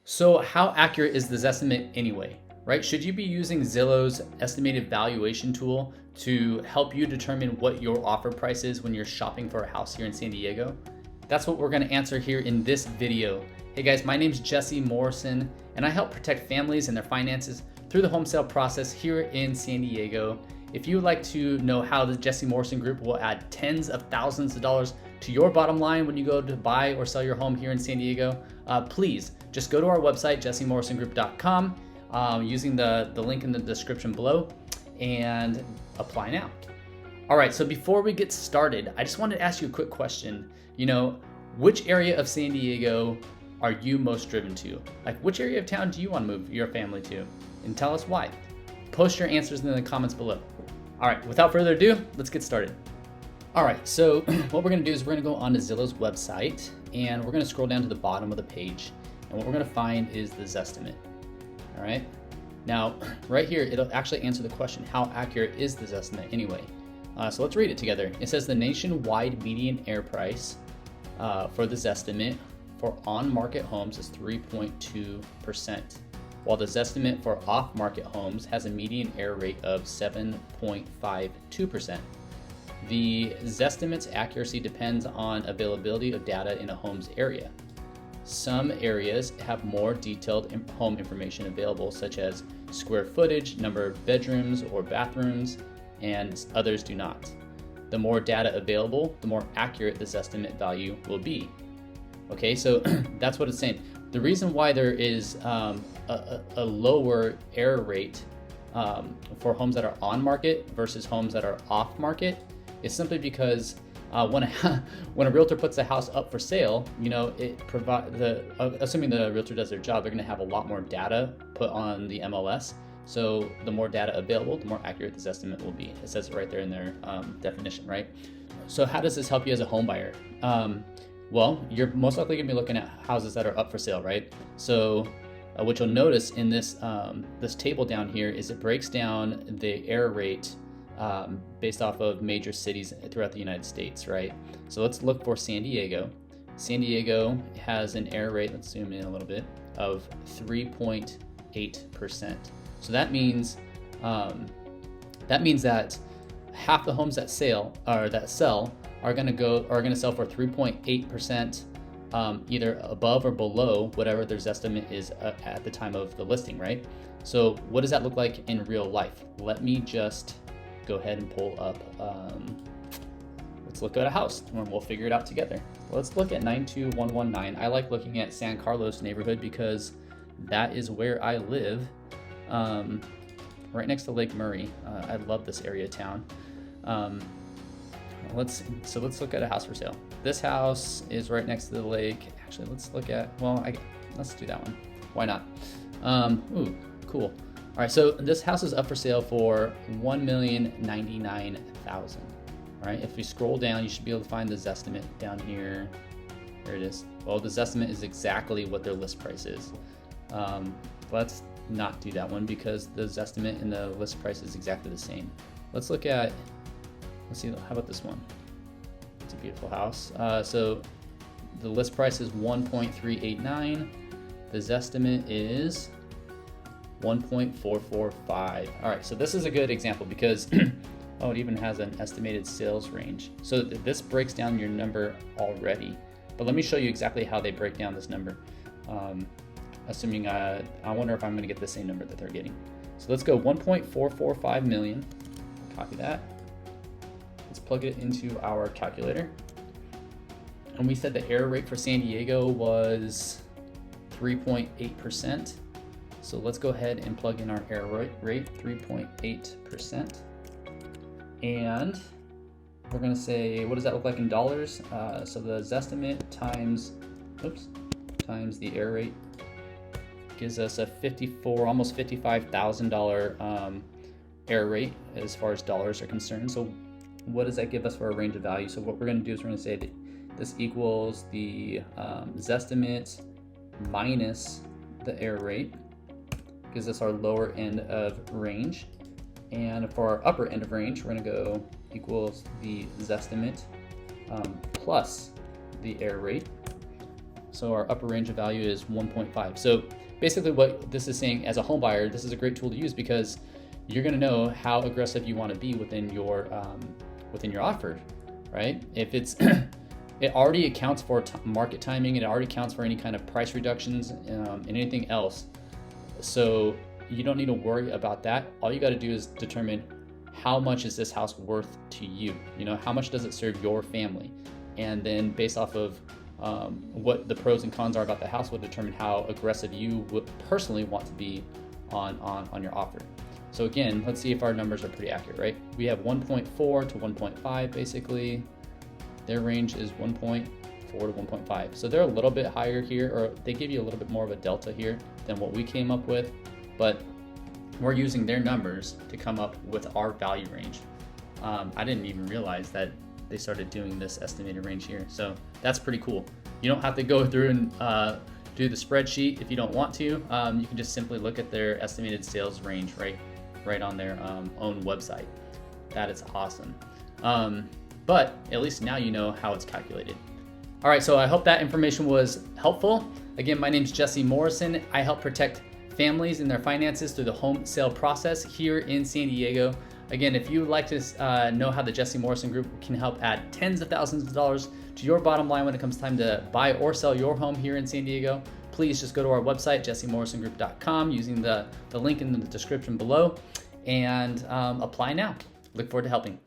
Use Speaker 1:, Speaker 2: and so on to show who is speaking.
Speaker 1: So how accurate is the Zestimate anyway, right? Should you be using Zillow's estimated valuation tool to help you determine what your offer price is when you're shopping for a house here in San Diego? That's what we're gonna answer here in this video. Hey guys, my name's Jesse Morrison, and I help protect families and their finances through the home sale process here in San Diego. If you would like to know how the Jesse Morrison Group will add tens of thousands of dollars to your bottom line when you go to buy or sell your home here in San Diego, please just go to our website, jessemorrisongroup.com, using the link in the description below, and apply now. All right, so before we get started, I just wanted to ask you a quick question. Which area of San Diego are you most driven to? Like, which area of town do you want to move your family to? And tell us why. Post your answers in the comments below. All right, without further ado, let's get started. All right, so what we're gonna do is we're gonna go onto Zillow's website, and we're gonna scroll down to the bottom of the page, and what we're gonna find is the Zestimate. All right, now right here, it'll actually answer the question, how accurate is the Zestimate anyway? So let's read it together. It says the nationwide median air price for the Zestimate for on-market homes is 3.2%, while the Zestimate for off-market homes has a median air rate of 7.52%. The Zestimate's accuracy depends on availability of data in a home's area. Some areas have more detailed home information available, such as square footage, number of bedrooms or bathrooms, and others do not. The more data available, the more accurate the Zestimate value will be. Okay, so that's what it's saying. The reason why there is a lower air rate for homes that are on market versus homes that are off market is simply because when a realtor puts a house up for sale, assuming the realtor does their job, they're going to have a lot more data put on the MLS. So the more data available, the more accurate this estimate will be. It says it right there in their definition, right? So how does this help you as a home buyer? Well, you're most likely going to be looking at houses that are up for sale, right? So what you'll notice in this this table down here is it breaks down the air rate based off of major cities throughout the United States, right? So let's look for San Diego. San Diego has an air rate, let's zoom in a little bit, of 3.8%. So that means that half the homes that sell are going to sell for 3.8%, either above or below whatever their estimate is at the time of the listing, right? So what does that look like in real life? Let me just go ahead and pull up, let's look at a house and we'll figure it out together. Let's look at 92119. I like looking at San Carlos neighborhood because that is where I live, right next to Lake Murray. I love this area of town. Let's look at a house for sale. This house is right next to the lake. Actually, let's do that one. Why not? Ooh, cool. All right, so this house is up for sale for $1,099,000. All right, if we scroll down, you should be able to find the Zestimate down here. There it is. Well, the Zestimate is exactly what their list price is. Let's not do that one because the Zestimate and the list price is exactly the same. Let's see, how about this one? It's a beautiful house. So the list price is 1.389. The Zestimate is 1.445. All right, so this is a good example because it even has an estimated sales range. So this breaks down your number already. But let me show you exactly how they break down this number. Assuming, I wonder if I'm gonna get the same number that they're getting. So let's go 1.445 million. Copy that. Let's plug it into our calculator. And we said the error rate for San Diego was 3.8%. So let's go ahead and plug in our error rate, 3.8%. And we're gonna say, what does that look like in dollars? So the Zestimate times the error rate gives us a almost $55,000 error rate as far as dollars are concerned. So what does that give us for a range of value? So what we're gonna do is we're gonna say that this equals the Zestimate minus the error rate, gives us our lower end of range. And for our upper end of range, we're gonna go equals the Zestimate plus the error rate. So our upper range of value is 1.5. So basically what this is saying, as a home buyer, this is a great tool to use because you're going to know how aggressive you want to be within your offer, right? If it's it already accounts for market timing, it already accounts for any kind of price reductions and anything else. So you don't need to worry about that. All you got to do is determine how much is this house worth to you. You know, how much does it serve your family? And then based off of what the pros and cons are about the house will determine how aggressive you would personally want to be on your offer. So again, let's see if our numbers are pretty accurate, right? We have 1.4 to 1.5 basically. Their range is 1.4 to 1.5. So they're a little bit higher here, or they give you a little bit more of a delta here than what we came up with, but we're using their numbers to come up with our value range. I didn't even realize that they started doing this estimated range here. So that's pretty cool. You don't have to go through and do the spreadsheet if you don't want to. You can just simply look at their estimated sales range right on their own website. That is awesome. But at least now you know how it's calculated. All right, so I hope that information was helpful. Again, my name is Jesse Morrison. I help protect families and their finances through the home sale process here in San Diego. Again, if you would like to know how the Jesse Morrison Group can help add tens of thousands of dollars to your bottom line when it comes time to buy or sell your home here in San Diego, please just go to our website, jessemorrisongroup.com, using the link in the description below, and apply now. Look forward to helping.